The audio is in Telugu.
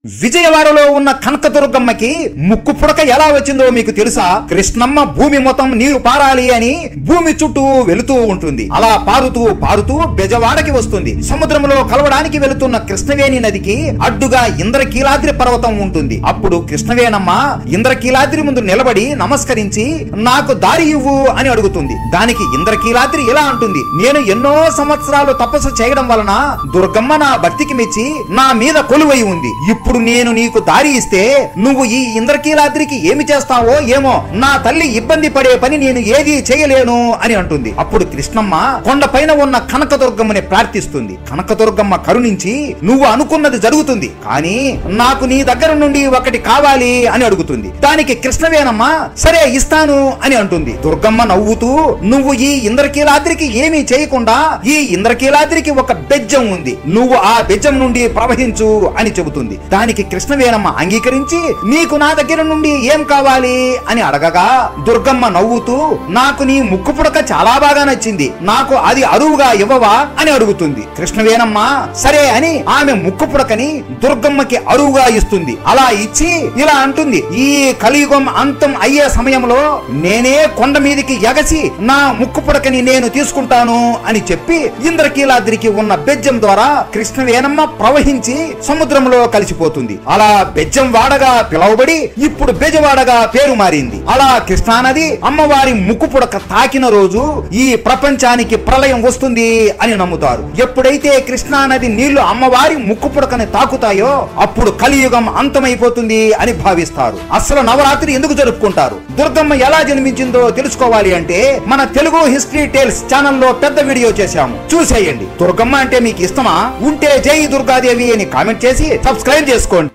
విజయవాడలో ఉన్న కనకదుర్గమ్మకి ముక్కు పుడక ఎలా వచ్చిందో మీకు తెలుసా? కృష్ణమ్మ భూమి మొత్తం నీరు పారాలి అని భూమి చుట్టూ వెళుతూ ఉంటుంది. అలా పారుతూ పారుతూ బెజవాడకి వస్తుంది. సముద్రంలో కలవడానికి వెళుతున్న కృష్ణవేణి నదికి అడ్డుగా ఇంద్రకీలాద్రి పర్వతం ఉంటుంది. అప్పుడు కృష్ణవేణమ్మ ఇంద్రకీలాద్రి ముందు నిలబడి నమస్కరించి నాకు దారి ఇవ్వు అని అడుగుతుంది. దానికి ఇంద్రకీలాద్రి ఇలా అంటుంది, నేను ఎన్నో సంవత్సరాలు తపస్సు చేయడం వలన దుర్గమ్మ నా భక్తికి మెచ్చి నా మీద కొలువై ఉంది. ఇప్పుడు నేను నీకు దారి ఇస్తే నువ్వు ఈ ఇంద్రకీలాద్రికి ఏమి చేస్తావో ఏమో, నా తల్లి ఇబ్బంది పడే పని నేను ఏది చేయలేను అని అంటుంది. అప్పుడు కృష్ణమ్మ కొండపైన ఉన్న కనకదుర్గమ్మని ప్రార్థిస్తుంది. కనకదుర్గమ్మ కరుణించి నువ్వు అనుకున్నది జరుగుతుంది, కానీ నాకు నీ దగ్గర నుండి ఒకటి కావాలి అని అడుగుతుంది. దానికి కృష్ణవేణమ్మ సరే ఇస్తాను అని అంటుంది. దుర్గమ్మ నవ్వుతూ నువ్వు ఈ ఇంద్రకీలాద్రికి ఏమీ చేయకుండా ఈ ఇంద్రకీలాద్రికి ఒక బెజ్జం ఉంది, నువ్వు ఆ బెజ్జం నుండి ప్రవహించు అని చెబుతుంది. దానికి కృష్ణవేణమ్మ అంగీకరించి నీకు నా దగ్గర నుండి ఏం కావాలి అని అడగగా దుర్గమ్మ నవ్వుతూ నాకు నీ ముక్కు పుడక చాలా బాగా నచ్చింది, నాకు అది అరువుగా ఇవ్వవా అని అడుగుతుంది. కృష్ణవేణమ్మ సరే అని ఆమె ముక్కు పుడకని దుర్గమ్మకి అరువుగా ఇస్తుంది. అలా ఇచ్చి ఇలా అంటుంది, ఈ కలియుగం అంతం అయ్యే సమయంలో నేనే కొండ మీదికి ఎగసి నా ముక్కు పుడకని నేను తీసుకుంటాను అని చెప్పి ఇంద్రకీలాద్రికి ఉన్న బెజ్జం ద్వారా కృష్ణవేణమ్మ ప్రవహించి సముద్రంలో కలిసిపోతుంది. అలా బెజ్జం వాడగా పిలువబడి ఇప్పుడు బెజవాడగా పేరు మారింది. అలా కృష్ణానది అమ్మవారి ముక్కు పుడక తాకిన రోజు ఈ ప్రపంచానికి ప్రళయం వస్తుంది అని నమ్ముతారు. ఎప్పుడైతే కృష్ణానది నీళ్లు అమ్మవారి ముక్కు పుడకని తాకుతాయో అప్పుడు కలియుగం అంతమైపోతుంది అని భావిస్తారు. అసలు నవరాత్రి ఎందుకు జరుపుకుంటారు, దుర్గమ్మ ఎలా జన్మించిందో తెలుసుకోవాలి అంటే మన తెలుగు హిస్టరీ టేల్స్ ఛానల్లో పెద్ద వీడియో చేశాము, చూసేయండి. దుర్గమ్మ అంటే మీకు ఇష్టమా? ఉంటే జై దుర్గాదేవి అని కామెంట్ చేసి సబ్స్క్రైబ్ చేసుకోండి.